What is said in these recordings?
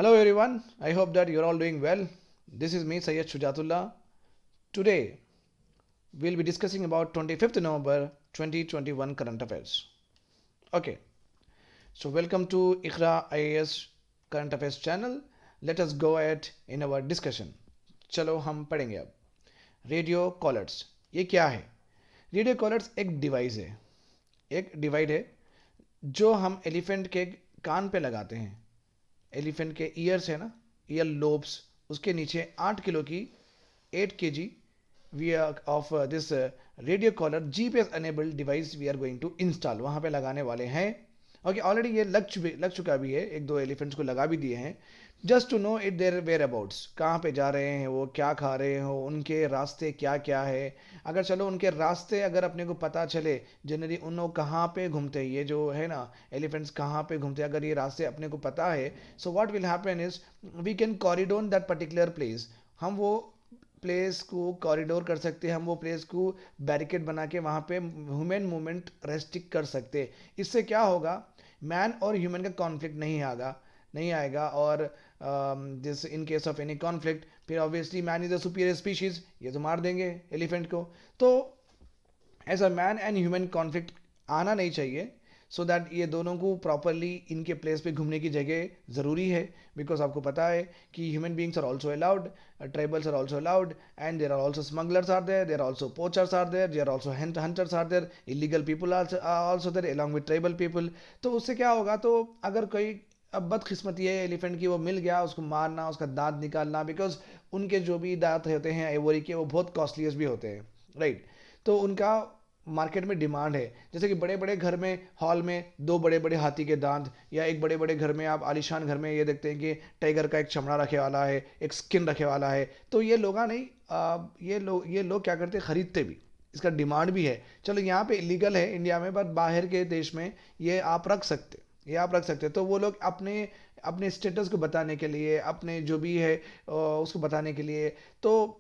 Hello everyone, I hope that you're all doing well. This is me Sayyid Shujatullah. Today we'll be discussing about 25th November 2021 current affairs. Okay, so welcome to Iqra IAS current affairs channel. Let us go ahead in our discussion. चलो हम पढ़ेंगे अब radio callers ये क्या है? Radio callers एक device है, एक डिवाइस है जो हम एलिफेंट के कान पे लगाते हैं। एलिफेंट के ईयर्स है ना, ईयर लोब्स, उसके नीचे 8 किलो की 8 kg we of this radio collar GPS enabled device we are going to install वहाँ पे लगाने वाले हैं। ओके, ऑलरेडी ये लग चुका भी है, एक दो एलिफेंट्स को लगा भी दिए हैं। Just to know it their whereabouts, कहाँ पे जा रहे हैं वो, क्या खा रहे हो, उनके रास्ते क्या क्या है। अगर चलो उनके रास्ते अगर अपने को पता चले, जनरली उन लोग कहाँ पे घूमते हैं, ये जो है ना एलिफेंट्स कहाँ पे घूमते हैं, अगर ये रास्ते अपने को पता है, so what will happen is we can corridor that particular place. हम वो प्लेस को कॉरिडोर कर सकते हैं, हम वो प्लेस को बैरिकेड बना के वहाँ पे ह्यूमन मूवमेंट रेस्ट्रिक्ट कर सकते हैं। इससे क्या होगा, मैन और ह्यूमन का कॉन्फ्लिक्ट नहीं आएगा। और this in case of any conflict, फिर obviously man is the superior species, ये तो मार देंगे एलिफेंट को। तो ऐसा मैन एंड ह्यूमन कॉन्फ्लिक्ट आना नहीं चाहिए, सो दैट ये दोनों को प्रॉपरली इनके प्लेस पे घूमने की जगह ज़रूरी है। बिकॉज आपको पता है कि human beings are also allowed, tribals are also allowed, and there are also smugglers are there, there also poachers are there, there also hunters are there, illegal people are also there along with tribal people. तो उससे क्या होगा, तो अगर कोई अब बदकिस्मती है एलिफेंट की, वो मिल गया, उसको मारना, उसका दांत निकालना, बिकॉज उनके जो भी दांत होते हैं एवोरी के, वो बहुत कॉस्टलीस्ट भी होते हैं, राइट। तो उनका मार्केट में डिमांड है। जैसे कि बड़े बड़े घर में हॉल में दो बड़े बड़े हाथी के दांत, या एक बड़े बड़े घर में आप आलिशान घर में ये देखते हैं कि टाइगर का एक चमड़ा रखे वाला है, एक स्किन रखे वाला है। तो ये लोग नहीं, ये लोग क्या करते हैं, खरीदते भी, इसका डिमांड भी है। चलो यहाँ पे इलीगल है इंडिया में, बट बाहर के देश में ये आप रख सकते, तो वो लोग अपने अपने स्टेटस को बताने के लिए, अपने जो भी है उसको बताने के लिए, तो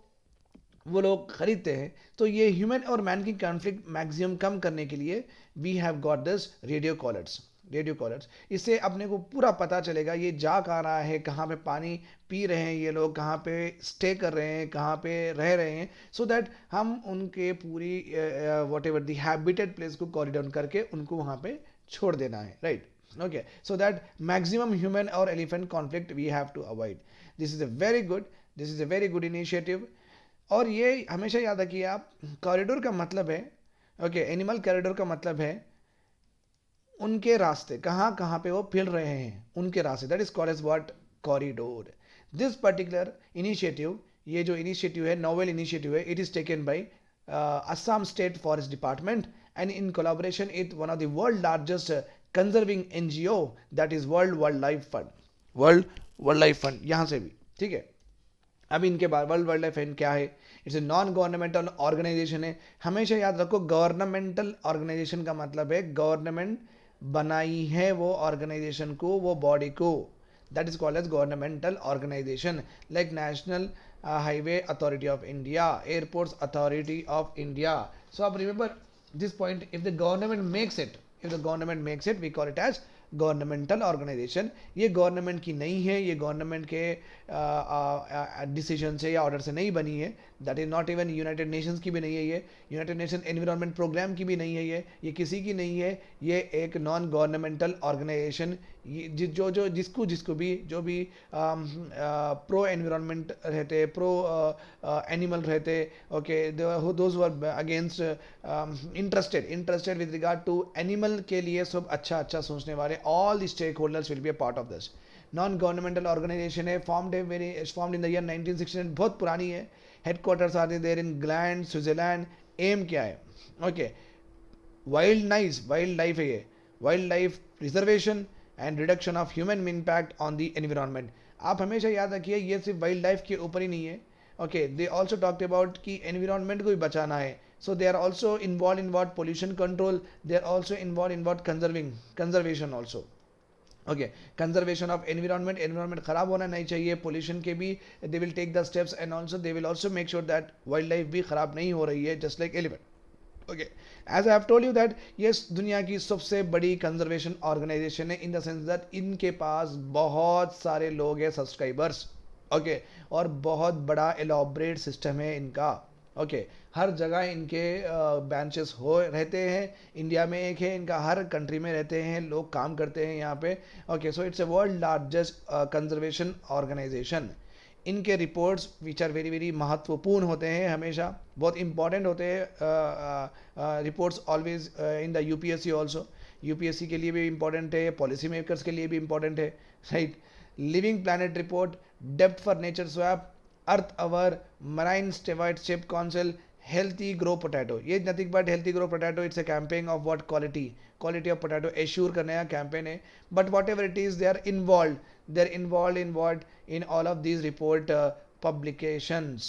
वो लोग खरीदते हैं। तो ये ह्यूमन और मैन की कॉन्फ्लिक्ट मैक्सिमम कम करने के लिए we have got this radio collars. इससे अपने को पूरा पता चलेगा ये जा कहाँ रहा है, कहाँ पे पानी पी रहे हैं ये लोग, कहाँ पे स्टे कर रहे हैं, कहाँ पे रह रहे हैं, सो दैट हम उनके पूरी whatever the habited place को कॉरिडोर करके उनको वहाँ पे छोड़ देना है, right. Okay, so that maximum human और elephant conflict we have to avoid. This is a very good this is a very good initiative. और ये हमेशा याद रखिए आप, कॉरिडोर का मतलब है, ओके, एनिमल कॉरिडोर का मतलब है उनके रास्ते, कहाँ कहाँ पे वो फिर रहे हैं, उनके रास्ते, that is called as what, corridor. This particular initiative, ये जो इनिशिएटिव है, नोवेल इनिशिएटिव है, it is taken by Assam State Forest Department and in collaboration with one of the world largest conserving NGO, that is World Wildlife Fund, world wild life fund, यहाँ से भी ठीक है। अब इनके बाद वर्ल्ड वाइल्ड लाइफ फंड क्या है, it's a non governmental organisation है। हमेशा याद रखो, गवर्नमेंटल ऑर्गेनाइजेशन का मतलब है गवर्नमेंट बनाई है वो ऑर्गेनाइजेशन को, वो बॉडी को, that is called as governmental organisation, like national highway authority of India, airports authority of India. So आप remember this point, if the government makes it we call it as governmental organisation. ये government की नहीं है, ये government के decision से या order से नहीं बनी है, that is not even United Nations की भी नहीं है, ये यूनाइटेड नेशन एनवायरनमेंट प्रोग्राम की भी नहीं है, ये किसी की नहीं है। ये एक नॉन गवर्नमेंटल ऑर्गेनाइजेशन, जो जो जिसको जिसको भी जो भी प्रो एनवायरनमेंट रहते, प्रो एनिमल रहते, okay, those who are against interested with regard to animal के लिए सब अच्छा अच्छा सोचने वाले, all the stakeholders will be a part of this. Non governmental organisation है, फॉर्म्ड इन द ईयर 1969, बहुत पुरानी है। Headquarters are there in Gland, Switzerland. Aim क्या है, ओके, वाइल्ड लाइफ है ये, wildlife preservation and reduction of human impact on the environment. आप हमेशा याद रखिए, ये सिर्फ वाइल्ड लाइफ के ऊपर ही नहीं है, okay, they also talked about कि एनवायरनमेंट को भी बचाना है। So they are also involve in what pollution control, they are also involve in what conservation also, okay, conservation of environment खराब होना नहीं चाहिए, पोल्यूशन के भी they will take the steps, and also they will also make sure that wild life भी खराब नहीं हो रही है, just like elephant, okay, as I have told you that ये दुनिया की सबसे बड़ी कंजर्वेशन ऑर्गेनाइजेशन है, इन द सेंस दैट इनके पास बहुत सारे लोग हैं सब्सक्राइबर्स, ओके, और बहुत बड़ा एलॉबरेट सिस्टम है इनका, ओके, हर जगह इनके ब्रांचेस हो रहते हैं, इंडिया में एक है इनका, हर कंट्री में रहते हैं लोग, काम करते हैं यहाँ पे, okay, so it's a world largest conservation organisation. इनके reports which are very very महत्वपूर्ण होते हैं, हमेशा बहुत इंपॉर्टेंट होते हैं reports, always in the UPSC also, UPSC के लिए भी इंपॉर्टेंट है, पॉलिसी मेकर्स के लिए भी इंपॉर्टेंट है, right. Living planet report, depth for nature swap, earth hour, marine stewardship council, healthy grow potato, ये nothing but healthy grow potato, it's a campaign of what quality of potato assure करने का campaign है, but whatever it is they're involved in all of these report publications,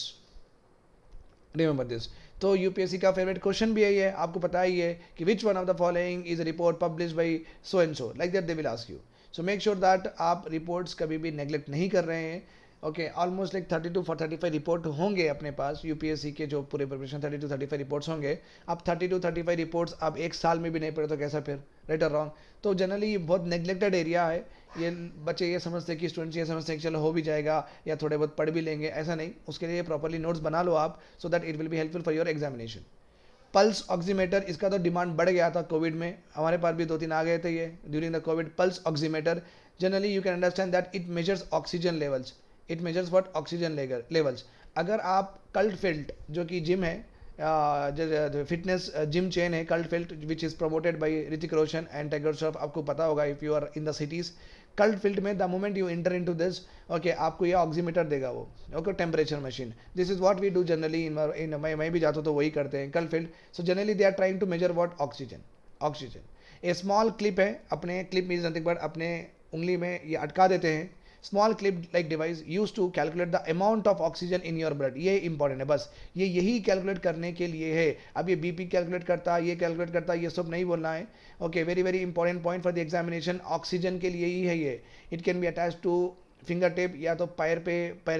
remember this। तो UPSC का favourite question भी यही है, आपको पता ही है कि which one of the following is report publish by so and so, like that they will ask you, so make sure that आप रिपोर्ट्स कभी भी नेग्लेक्ट नहीं कर रहे हैं, okay. Almost like 30 to 35 report होंगे अपने पास, यूपीएससी के जो पूरे प्रिपरेशन 30 to 35 रिपोर्ट्स होंगे। अब 30 to 35 रिपोर्ट्स आप एक साल में भी नहीं पढ़े तो कैसा फिर, राइट और रॉन्ग। तो जनरली बहुत नेग्लेक्टेड एरिया है, ये बच्चे ये समझते हैं कि स्टूडेंट्स ये समझते हैं कि चलो हो भी जाएगा या थोड़े बहुत पढ़ भी लेंगे, ऐसा नहीं, उसके लिए प्रॉपरली नोट्स बना लो आप, so that it will be helpful for your examination. Pulse oximeter, इसका तो डिमांड बढ़ गया था कोविड में, हमारे पास भी 2-3 आ गए थे ये during the Covid. Pulse oximeter, generally you can understand that it measures oxygen levels, it measures what oxygen levels. अगर आप कल्ट फिल्ट जो कि जिम है, फिटनेस जिम चेन है cult fit, which is promoted by Hrithik Roshan and Tiger Shroff, आपको पता होगा if you are in the cities. Cult fit में the moment you enter into this, okay, आपको ये ऑक्सीमीटर देगा वो, okay, temperature machine. This is what we do generally in मैं भी जाता हूँ तो वही करते हैं cult fit. So generally they are trying to measure what oxygen. A small clip है, अपने क्लिप मीन्स नथिंग बट अपने उंगली में ये अटका देते हैं, small clip like device use to calculate the amount of oxygen in your blood, ये इंपॉर्टेंट है, बस ये यही कैलकुलेट करने के लिए है। अब ये बीपी कैलकुलेट करता, ये कैलकुलेट करता, ये सब नहीं बोलना है, okay. Very very important point for the examination, oxygen के लिए ही है ये। It can be attach two finger tip, या तो पैर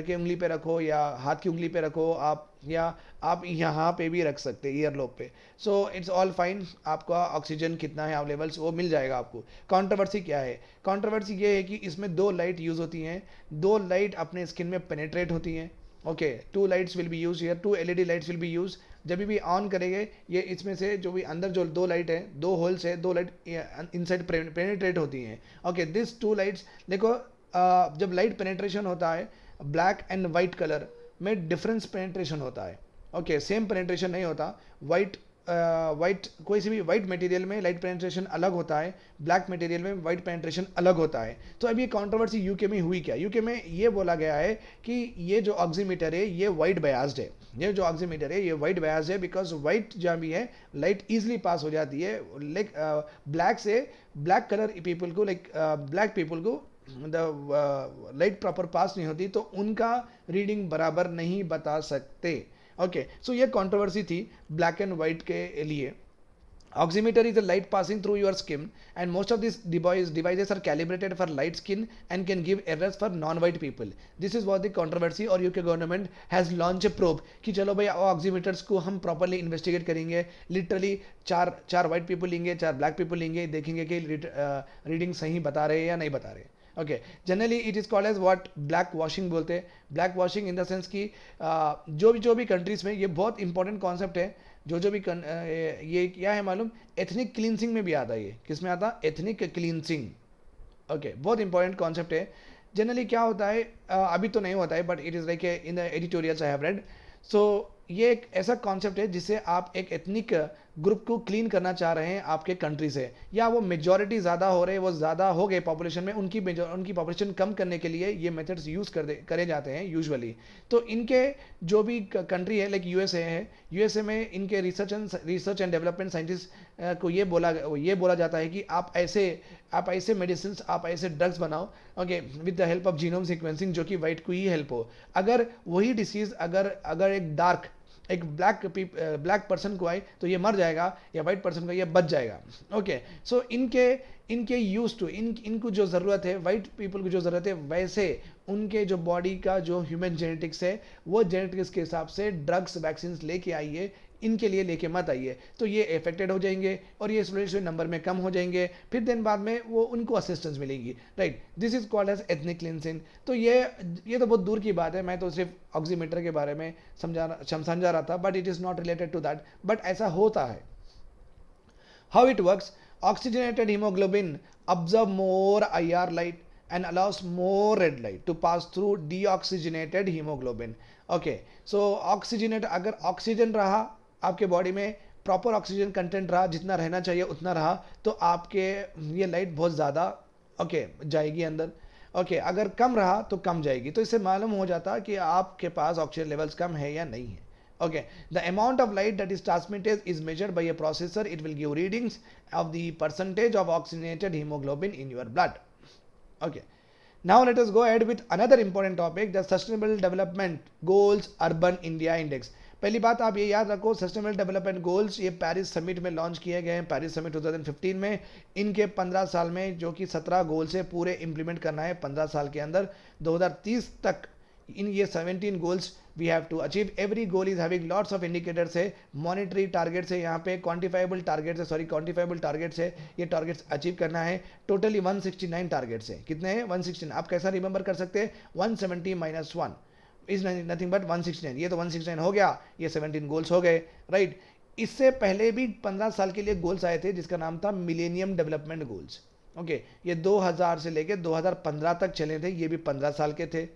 के उंगली पे रखो या हाथ की उंगली पे रखो आप, या आप यहाँ पे भी रख सकते हैं ईयर लोब पे, सो इट्स ऑल फाइन। आपका ऑक्सीजन कितना है लेवल्स वो मिल जाएगा आपको। कंट्रोवर्सी क्या है, कंट्रोवर्सी ये है कि इसमें 2 लाइट यूज़ होती हैं, 2 लाइट अपने स्किन में पेनेट्रेट होती हैं, okay. 2 lights will be use here, 2 LED lights will be use. जब भी ऑन करेंगे ये, इसमें से जो भी अंदर जो 2 लाइट है, 2 होल्स है, 2 लाइट इनसाइड पेनेट्रेट होती हैं, ओके। दिस 2 लाइट्स देखो, जब लाइट पेनेट्रेशन होता है ब्लैक एंड वाइट कलर में डिफरेंस पेनेट्रेशन होता है, ओके, सेम पेनेट्रेशन नहीं होता। वाइट कोई सी भी वाइट मटेरियल में लाइट पेनेट्रेशन अलग होता है, ब्लैक मटेरियल में वाइट पेनेट्रेशन अलग होता है। तो अब ये कंट्रोवर्सी यूके में हुई क्या, यूके में ये बोला गया है कि ये जो ऑक्सीमीटर है ये वाइट बयास्ड है, ये जो ऑक्सीमीटर है ये वाइट बयास्ड है, बिकॉज वाइट जहाँ भी है लाइट ईजिली पास हो जाती है, लाइक ब्लैक से ब्लैक कलर पीपल को, लाइक ब्लैक पीपल को द लाइट प्रॉपर पास नहीं होती, तो उनका रीडिंग बराबर नहीं बता सकते, ओके। सो ये कंट्रोवर्सी थी ब्लैक एंड वाइट के लिए। Oximeter is a light passing through your skin, and most of these devices are calibrated for light skin and can give errors for non-white people. This is what the controversy, और UK government has launched a probe कि चलो भाई oximeters को हम properly investigate करेंगे, literally चार white people लेंगे, 4 black people लेंगे, देखेंगे कि रीडिंग सही बता रहे हैं या नहीं बता रहे। Okay, generally it is called as what black washing बोलते हैं। Black washing in the sense कि जो भी कंट्रीज़ में, ये बहुत इंपॉर्टेंट कॉन्सेप्ट है, जो भी ये क्या है मालूम, एथनिक क्लींसिंग में भी आता है। ये किस में आता, एथनिक क्लींसिंग, ओके, बहुत इंपॉर्टेंट कॉन्सेप्ट है। जनरली क्या होता है, अभी तो नहीं होता है, but it is like in the editorials I have read. सो ये एक ऐसा कॉन्सेप्ट है जिससे आप एक एथनिक ग्रुप को क्लीन करना चाह रहे हैं आपके कंट्री से, या वो मेजॉरिटी ज़्यादा हो रहे, वो ज़्यादा हो गए पॉपुलेशन में, उनकी पॉपुलेशन कम करने के लिए ये मेथड्स यूज़ करे जाते हैं यूजुअली। तो इनके जो भी कंट्री है, लाइक यूएसए है, यूएसए में इनके रिसर्च एंड डेवलपमेंट साइंटिस्ट को ये बोला जाता है कि आप ऐसे मेडिसिन, आप ऐसे ड्रग्स बनाओ, okay, with the help of genome sequencing, जो कि वाइट को ही हेल्प हो। अगर वही डिसीज़ अगर एक ब्लैक पर्सन को आई तो ये मर जाएगा, या वाइट पर्सन को ये बच जाएगा, ओके। सो इनके यूज टू इनको जो ज़रूरत है, वाइट पीपल को जो ज़रूरत है, वैसे उनके जो बॉडी का जो ह्यूमन जेनेटिक्स है, वो जेनेटिक्स के हिसाब से ड्रग्स वैक्सीन लेके आइए, इनके लिए लेके मत आइए, तो ये अफेक्टेड हो जाएंगे और ये स्टूडेंट्स नंबर में कम हो जाएंगे, फिर दिन बाद में वो उनको असिस्टेंस मिलेगी, right. This is called as ethnic cleansing. तो ये तो बहुत दूर की बात है, मैं तो सिर्फ ऑक्सीमीटर के बारे में समझा रहा था, but it is not related to that, but ऐसा होता है। How it works: oxygenated hemoglobin absorb more IR light and allows more red light to pass through deoxygenated hemoglobin. Okay, so oxygenate, अगर ऑक्सीजन रहा आपके body में, proper oxygen content रहा, जितना रहना चाहिए उतना रहा, तो आपके ये लाइट बहुत ज़्यादा जाएगी अंदर। अगर कम रहा तो कम जाएगी, तो इससे मालूम हो जाता कि आपके पास ऑक्सीजन लेवल्स कम है या नहीं है। The amount of light that is transmitted is measured by a processor. It will give readings of the percentage of oxygenated hemoglobin in your blood. Now let us go ahead with another important topic, the Sustainable Development Goals Urban India Index. पहली बात आप ये याद रखो, sustainable development goals ये Paris summit में launch किए गए हैं, पेरिस समिट 2015 में। इनके 15 साल में जो कि 17 गोल्स है पूरे इंप्लीमेंट करना है 15 साल के अंदर, 2030 तक इन ये 17 goals we have to achieve. Every goal is having lots of indicators है, मॉनिटरी टारगेट्स है, यहाँ पे क्वांटिफाइबल टारगेट्स है, ये टारगेट्स अचीव करना है। टोटली 169 टारगेट्स है। कितने हैं? 169। आप कैसा रिमेंबर कर सकते हैं? 170 - 1 इज नथिंग बट 169। ये तो 169 हो गया, ये 17 गोल्स हो गए, राइट। इससे पहले भी 15 साल के लिए गोल्स आए थे जिसका नाम था मिलेनियम डेवलपमेंट गोल्स। ये 2000 से लेके 2015 तक चले थे, ये भी 15 साल के थे।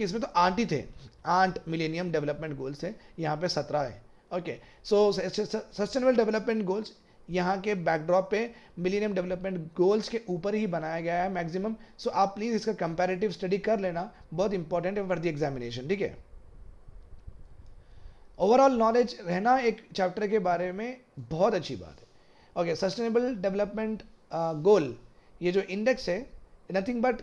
इसमें तो 8 ही थे, 8 मिलेनियम डेवलपमेंट गोल्स थे, यहाँ पे 17 है। सो सस्टेनेबल डेवलपमेंट गोल्स यहाँ के बैकड्रॉप पे मिलेनियम डेवलपमेंट गोल्स के ऊपर ही बनाया गया है मैक्सिमम। सो आप प्लीज इसका कंपैरेटिव स्टडी कर लेना, बहुत इंपॉर्टेंट है फॉर द एग्जामिनेशन, ठीक है। ओवरऑल नॉलेज रहना एक चैप्टर के बारे में बहुत अच्छी बात है। सस्टेनेबल डेवलपमेंट गोल, ये जो इंडेक्स है, नथिंग बट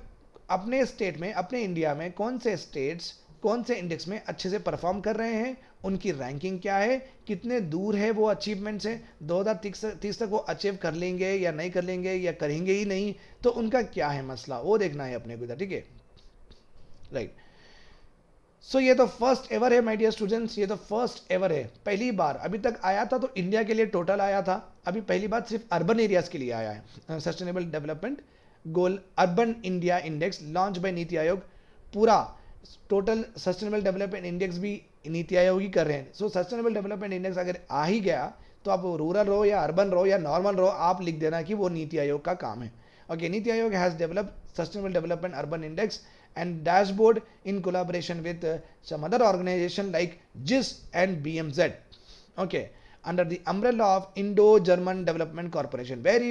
अपने स्टेट में, अपने इंडिया में कौन से स्टेट्स कौन से इंडेक्स में अच्छे से परफॉर्म कर रहे हैं, उनकी रैंकिंग क्या है, कितने दूर है वो अचीवमेंट से, 2030 तक वो अचीव कर लेंगे या नहीं कर लेंगे या करेंगे ही नहीं, तो उनका क्या है मसला, वो देखना है अपने को इधर, ठीक है, राइट। सो ये तो फर्स्ट एवर है माय डियर स्टूडेंट्स, ये तो फर्स्ट एवर है, पहली बार। अभी तक आया था तो इंडिया के लिए टोटल आया था, अभी पहली बार सिर्फ अर्बन एरियाज के लिए आया है। Sustainable development goal urban India index launch by NITI Aayog. पूरा टोटल सस्टेनेबल डेवलपमेंट इंडेक्स भी नीति आयोग ही कर रहे हैं। सो सस्टेनेबल डेवलपमेंट इंडेक्स अगर आ ही गया तो आप रूरल रहो या अर्बन रहो या नॉर्मल रहो, आप लिख देना कि वो नीति आयोग का काम है। NITI Aayog has developed sustainable development urban index and dashboard in collaboration with some other organization like GIS and BMZ, under the umbrella of Indo-German Development Corporation. Very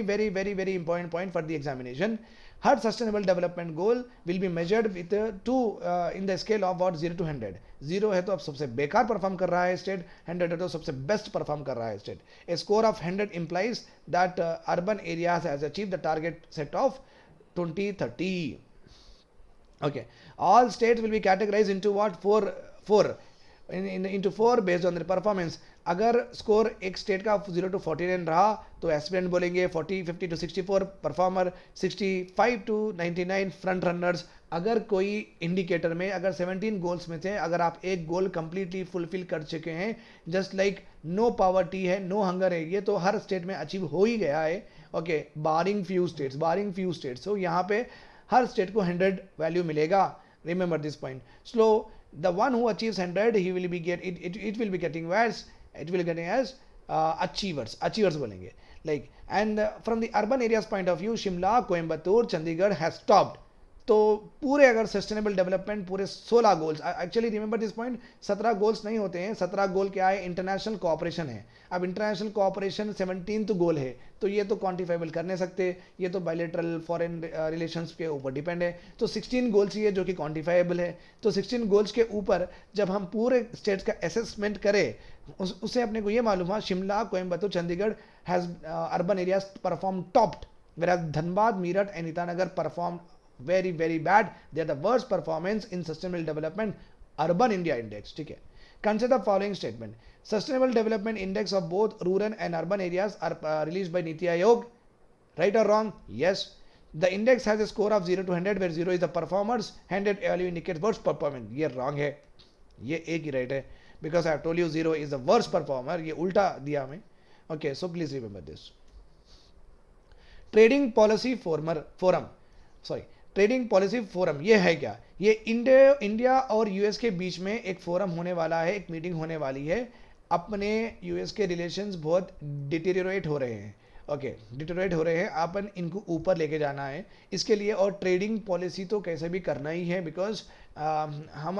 important point for the examination. Her sustainable development goal will be measured with in the scale of what 0 to 100. 0 है तो अब सबसे बेकार perform कर रहा है state, 100 है तो सबसे बेस्ट परफॉर्म कर रहा है state. A score of 100 implies that urban areas has achieved the target set of 2030. All states will be categorized into what? Into four based on their performance. अगर स्कोर एक state का 0 to 49 रहा तो aspirant बोलेंगे, 50 to 64 performer, 65 to 99 front runners. अगर कोई indicator में अगर 17 गोल्स में थे, अगर आप एक गोल कंप्लीटली फुलफिल कर चुके हैं, जस्ट लाइक नो पावर्टी है, नो हंगर है, ये तो हर स्टेट में अचीव हो ही गया है। Barring few states. तो यहाँ पे हर स्टेट को 100 वैल्यू मिलेगा। Remember this point. So the one who achieves 100 he will be getting as achievers बोलेंगे, like. And from the urban areas point of view, Shimla, Coimbatore, Chandigarh has topped. तो पूरे अगर सस्टेनेबल डेवलपमेंट पूरे 16 goals, actually remember this point, 17 goals नहीं होते हैं, 17 गोल क्या है? इंटरनेशनल कोऑपरेशन है। अब इंटरनेशनल कोऑपरेशन 17th गोल है, तो ये तो क्वांटिफाइबल कर नहीं सकते, ये तो बायलैटरल फॉरेन रिलेशंस के ऊपर डिपेंड है। तो 16 गोल्स ही है जो कि क्वांटिफाइबल है। तो 16 गोल्स के ऊपर जब हम पूरे स्टेट्स का असेसमेंट करें, उससे अपने को ये मालूम हुआ Shimla, Coimbatore, Chandigarh has urban areas perform topped, whereas Dhanbad, Meerut and Itanagar perform very bad. They are the worst performance in sustainable development urban India index. ठीक है, consider the following statement. Sustainable development index of both rural and urban areas are released by Niti Aayog. Right or wrong? Yes. The index has a score of 0 to 100 where 0 is the performers, 100 value indicates worst performance. ये wrong है, ये एक ही right है। because I have told you zero is the worst performer. ये उल्टा दिया हमें. Okay, so please remember this. Trading policy forum sorry trading policy forum ये है क्या? ये इंडिया और यूएस के बीच में एक फोरम होने वाला है, एक मीटिंग होने वाली है. अपने यूएस के रिलेशंस बहुत डिटेरियोरेट हो रहे हैं. ओके, डिटेरियोरेट हो रहे हैं, अपन इनको ऊपर लेके जाना है इसके लिए. और ट्रेडिंग पॉलिसी तो कैसे भी करना ही है, बिकॉज हम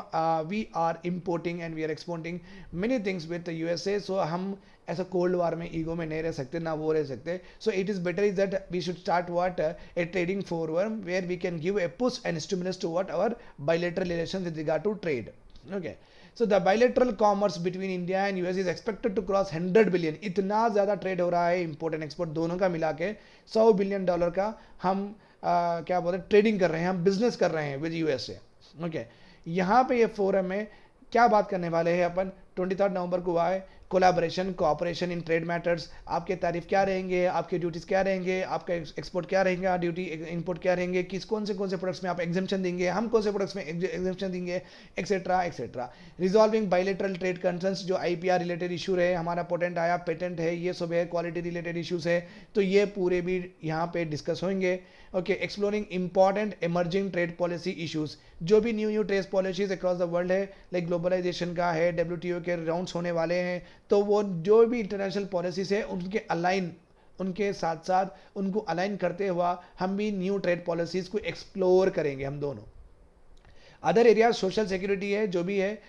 we are importing and we are exporting many things with USA. So हम ऐसा कोल्ड वार में ईगो में नहीं रह सकते, ना वो रह सकते. So it is better is that we should start what a trading forum where we can give a push and stimulus to what our bilateral relation with regard to trade. Okay, so the bilateral commerce between India and US is expected to cross 100 billion. इतना ज़्यादा trade हो रहा है, import and export दोनों का मिला के $100 billion का हम क्या बोलते हैं ट्रेडिंग कर रहे हैं, हम बिजनेस कर रहे हैं विद यूएसए. ओके, यहाँ पे ये फोरम में क्या बात करने वाले हैं अपन. 23 नवंबर को हुआ है. Collaboration, cooperation in trade matters. आपके तारीफ क्या रहेंगे, आपके ड्यूटीज़ क्या रहेंगे, आपका एक्सपोर्ट क्या रहेगा, ड्यूटी इंपोर्ट क्या रहेंगे, कौन से प्रोडक्ट्स में आप एग्जेम्पशन देंगे, हम कौन से प्रोडक्ट्स में एग्जेम्पशन देंगे, etcetera etcetera. Resolving bilateral trade concerns, जो आईपीआर रिलेटेड इशू है, हमारा पोटेंट आया, पेटेंट है, ये सब है, क्वालिटी रिलेटेड इशूज़ है, तो ये पूरे भी यहाँ पे डिस्कस होंगे. Okay, exploring important emerging trade policy issues, जो भी new trade policies across the world है, लाइक ग्लोबलाइजेशन का है, WTO के राउंड्स होने वाले हैं, तो वो जो भी इंटरनेशनल पॉलिसीज है उनके साथ साथ उनको अलाइन करते हुआ हम भी न्यू ट्रेड पॉलिसीज को एक्सप्लोर करेंगे हम दोनों. अदर एरियाज सोशल सिक्योरिटी है, जो भी है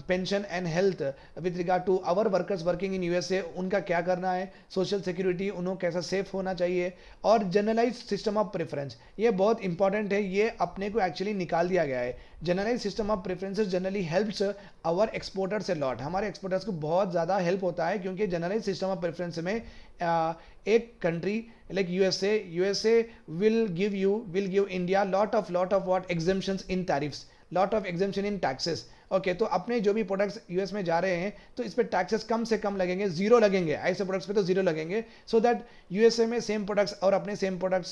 pension and health with regard to our workers working in USA, उनका क्या करना है, सोशल सिक्योरिटी, उन्होंने कैसा सेफ होना चाहिए. और जनरलाइज सिस्टम ऑफ प्रेफरेंस, ये बहुत इंपॉर्टेंट है, ये अपने को एक्चुअली निकाल दिया गया है. Generalise system of preferences generally helps our exporters a lot. हमारे एक्सपोर्टर्स को बहुत ज़्यादा हेल्प होता है, क्योंकि जनरलाइज सिस्टम ऑफ प्रेफरेंस में एक country like USA will give India lot of what exemptions in tariffs, lot of exemption in taxes. Okay, तो अपने जो भी प्रोडक्ट्स यूएस में जा रहे हैं तो इस पर टैक्सेस कम से कम लगेंगे, जीरो लगेंगे, ऐसे प्रोडक्ट्स पे तो जीरो लगेंगे, सो दैट यूएसए में सेम प्रोडक्ट्स और अपने same products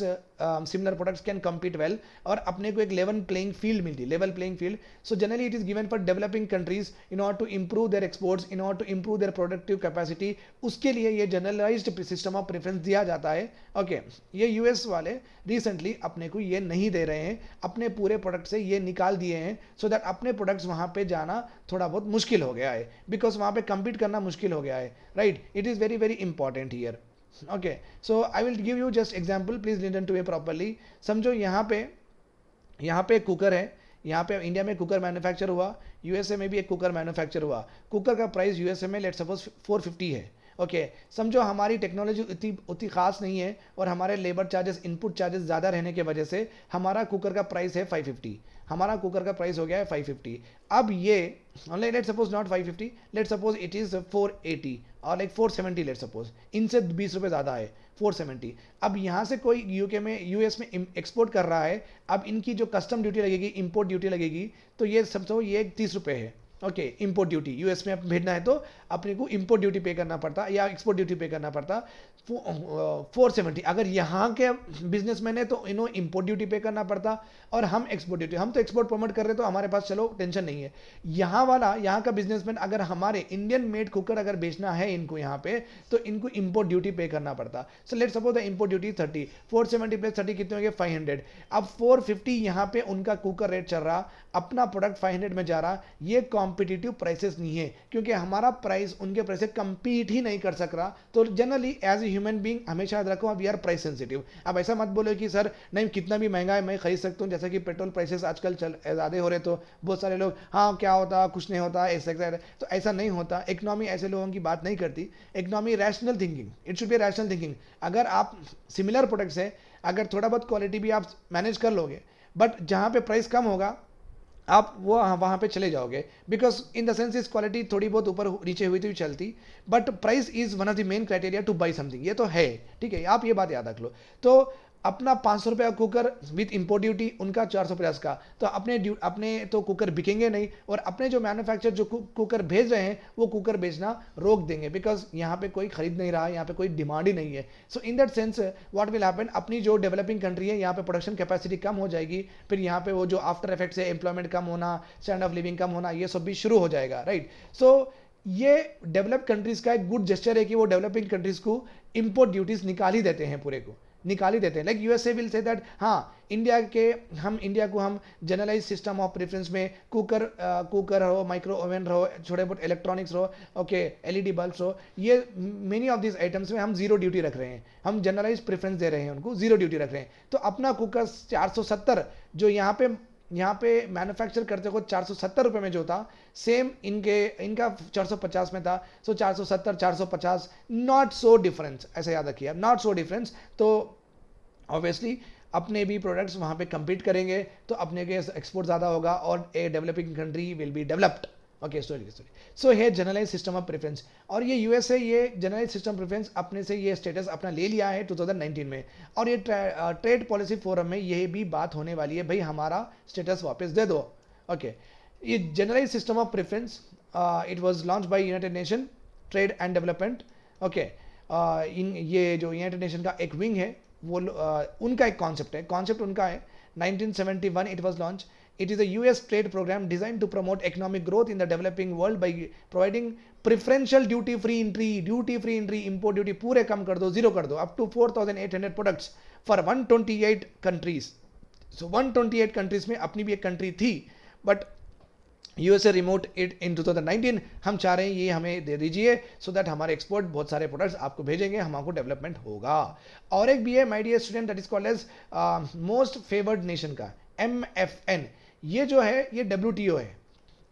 similar products can compete well, और अपने को एक लेवल प्लेइंग फील्ड मिलती है, level playing field. So generally it is given for developing countries in order to improve their exports, in order to improve their productive capacity. उसके लिए ये generalised system of preference दिया जाता है. Okay, ये US वाले रिसेंटली अपने को ये नहीं दे रहे हैं, अपने पूरे प्रोडक्ट से ये निकाल दिए हैं, सो दैट अपने प्रोडक्ट्स वहाँ पे जाना थोड़ा बहुत मुश्किल हो गया है, बिकॉज वहाँ पे compete करना मुश्किल हो गया है. Right, it is very very important here. Okay, so I will give you just example, please listen to it properly. समझो यहाँ पे कुकर है, यहाँ पे इंडिया में कुकर मैन्युफैक्चर हुआ, यूएसए में भी एक कुकर मैन्युफैक्चर हुआ. कुकर का प्राइस यूएसए में लेट्स सपोज 450 है. ओके, समझो हमारी टेक्नोलॉजी उतनी खास नहीं है और हमारे लेबर चार्जेस, इनपुट चार्जेस ज़्यादा रहने की वजह से हमारा कुकर का प्राइस है 550. हमारा कुकर का प्राइस हो गया है 550. अब ये let suppose not 550, let suppose it is 480 और लाइक 470, लेट सपोज इनसे 20 रुपये ज़्यादा है 470. अब यहाँ से कोई यूएस में एक्सपोर्ट कर रहा है, अब इनकी जो कस्टम ड्यूटी लगेगी, इंपोर्ट ड्यूटी लगेगी, तो ये समझो ये 30 रुपये है. ओके, इंपोर्ट ड्यूटी यूएस में भेजना है तो अपने को इंपोर्ट ड्यूटी पे करना पड़ता या एक्सपोर्ट ड्यूटी पे करना पड़ता 470. अगर यहाँ के बिजनेसमैन है तो इन्हों इंपोर्ट ड्यूटी पे करना पड़ता और हम एक्सपोर्ट ड्यूटी, हम तो एक्सपोर्ट प्रमोट कर रहे तो हमारे पास चलो टेंशन नहीं है. यहाँ का बिजनेसमैन अगर हमारे इंडियन मेड कुकर अगर बेचना है इनको यहाँ पे, तो इनको इंपोर्ट ड्यूटी पे करना पड़ता. So let suppose the import duty 30, 470 plus 30 कितने हो गए 500. अब 450 यहाँ पे उनका कुकर रेट चल रहा, अपना प्रोडक्ट 500 में जा रहा. ये कॉम्पिटिटिव प्राइसेस नहीं है, क्योंकि हमारा प्राइस उनके प्राइस से कंपीट ही नहीं कर सक रहा. तो generally as a human being हमेशा याद रखो, वी आर प्राइस सेंसिटिव. अब ऐसा मत बोलो कि सर नहीं कितना भी महंगा है मैं खरीद सकता हूँ, जैसा कि पेट्रोल प्राइसेस आजकल ज़्यादा हो रहे, तो बहुत सारे लोग हाँ क्या होता, कुछ नहीं होता, ऐसा. तो ऐसा नहीं होता. इकोनॉमी ऐसे लोगों की बात नहीं करती. Economy rational thinking, it should be rational thinking. अगर आप सिमिलर प्रोडक्ट्स है, अगर थोड़ा बहुत क्वालिटी भी आप मैनेज कर लोगे, बट जहाँ पे प्राइस कम होगा आप वो वहाँ पे चले जाओगे, बिकॉज इन द सेंस इस क्वालिटी थोड़ी बहुत ऊपर नीचे हुई तो चलती, but price is one of the main criteria two by something. ये तो है, ठीक है, आप ये बात याद रख लो. तो अपना 500 रुपये का कुकर विथ इम्पोर्ट ड्यूटी, उनका 450 का, तो अपने तो कुकर बिकेंगे नहीं, और अपने जो मैन्युफैक्चर जो कुकर भेज रहे हैं वो कुकर बेचना रोक देंगे, बिकॉज यहाँ पे कोई खरीद नहीं रहा है, यहाँ पे कोई डिमांड ही नहीं है. So in that sense what will happen, अपनी जो डेवलपिंग कंट्री है यहाँ पे प्रोडक्शन कैपेसिटी कम हो जाएगी, फिर यहाँ पे वो जो आफ्टर इफेक्ट्स है, एम्प्लॉयमेंट कम होना, स्टैंड ऑफ लिविंग कम होना, ये सब भी शुरू हो जाएगा, राइट. सो ये डेवलप कंट्रीज का एक गुड जेस्चर है कि वो डेवलपिंग कंट्रीज को इंपोर्ट ड्यूटीज निकाल ही देते हैं, पूरे को निकाल ही देते हैं. Like USA will say that हाँ, इंडिया को हम जनरलाइज सिस्टम ऑफ प्रेफरेंस में कुकर हो, माइक्रो ओवन रहो, छोटे बहुत इलेक्ट्रॉनिक्स रहो, ओके, एलईडी बल्ब्स हो, ये मेनी ऑफ दिस आइटम्स में हम जीरो ड्यूटी रख रहे हैं, हम जनरलाइज प्रेफरेंस दे रहे हैं, उनको जीरो ड्यूटी रख रहे हैं. तो अपना कुकर 470 जो यहाँ पे मैन्युफैक्चर करते को 470 रुपये में जो था, सेम इनका 450 में था. सो 470 450 नॉट सो डिफरेंस, ऐसा याद रखिए, नॉट सो डिफरेंस. तो ऑब्वियसली अपने भी प्रोडक्ट्स वहाँ पे compete करेंगे, तो अपने के एक्सपोर्ट ज़्यादा होगा, और a developing country will be developed. Okay, sorry. So है जनरलाइज सिस्टम ऑफ प्रेफरेंस, और ये यूएसए ये जनरलाइज सिस्टम प्रेफरेंस अपने से ये स्टेटस अपना ले लिया है 2019 में, और ये ट्रेड पॉलिसी फोरम में ये भी बात होने वाली है, भाई हमारा स्टेटस वापस दे दो. ओके, ये generalise system of preference it was launch by United Nation trade and development. Okay, ये जो यूनाइटेड नेशन का एक विंग है, वो उनका एक कॉन्सेप्ट उनका है. 1971 it was launched. It is a US trade program designed to promote economic growth in the developing world by providing preferential duty free entry, import duty पूरे कम कर दो, जीरो कर दो, up to 4,800 products for 128 countries. So 128 countries में अपनी भी एक country थी, but USA remote it in 2019. हम चाह रहे हैं ये हमें दे दीजिए, सो दैट हमारे एक्सपोर्ट बहुत सारे प्रोडक्ट्स आपको भेजेंगे, हमको डेवलपमेंट होगा. और एक भी है my dear student, that is called as most favoured nation का MFN. ये जो है ये WTO है,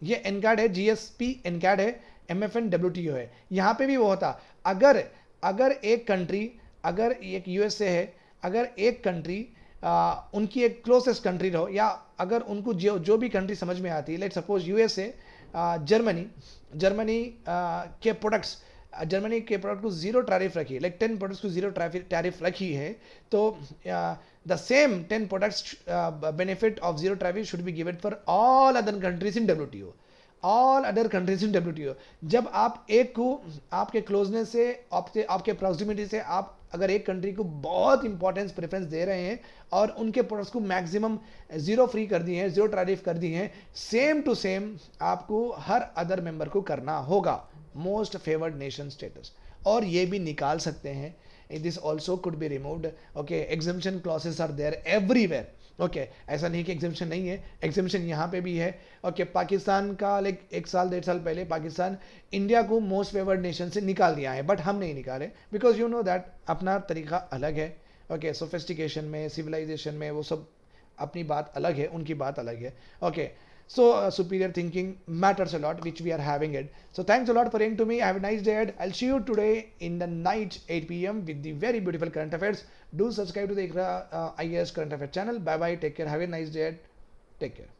ये एनकैड है, GSP एनकैड है, MFN WTO है. यहाँ पे भी वो होता, अगर एक कंट्री, अगर एक यूएसए है, अगर एक कंट्री उनकी एक क्लोजेस्ट कंट्री रहो, या अगर उनको जो भी कंट्री समझ में आती है, लेट सपोज यूएसए जर्मनी के प्रोडक्ट्स, जर्मनी के प्रोडक्ट को जीरो टैरिफ रखी है, लाइक 10 प्रोडक्ट्स को जीरो टैरिफ रखी है, तो the same 10 products benefit of zero tariff should be given for all other countries in WTO. All other countries in WTO. जब आप एक को आपके क्लोजनेस से, आपके प्रॉक्सिमिटी से, आप अगर एक कंट्री को बहुत इंपॉर्टेंस प्रेफरेंस दे रहे हैं और उनके प्रोडक्ट्स को मैक्सिमम जीरो फ्री कर दिए हैं, जीरो टैरिफ कर दिए हैं, सेम टू सेम आपको हर अदर मेंबर को करना होगा मोस्ट फेवर्ड नेशन स्टेटस. और ये भी निकाल सकते हैं, this also could be removed. Okay, exemption clauses are there everywhere. Okay, ऐसा नहीं कि एग्जामिशन नहीं है, एग्जामिशन यहाँ पे भी है. ओके, पाकिस्तान का लाइक 1 साल 1.5 साल पहले पाकिस्तान इंडिया को मोस्ट फेवर्ड नेशन से निकाल दिया है, बट हम नहीं निकाले, बिकॉज यू नो दैट अपना तरीका अलग है. ओके, सोफिस्टिकेशन में, सिविलाइजेशन में, वो सब अपनी बात अलग है, उनकी बात अलग है. Okay, so superior thinking matters a lot, which we are having it. So thanks a lot for hearing to me. Have a nice day ahead. I'll see you today in the night 8 p.m. with the very beautiful current affairs. Do subscribe to the IAS current affairs channel. Bye bye, take care, have a nice day ahead. Take care.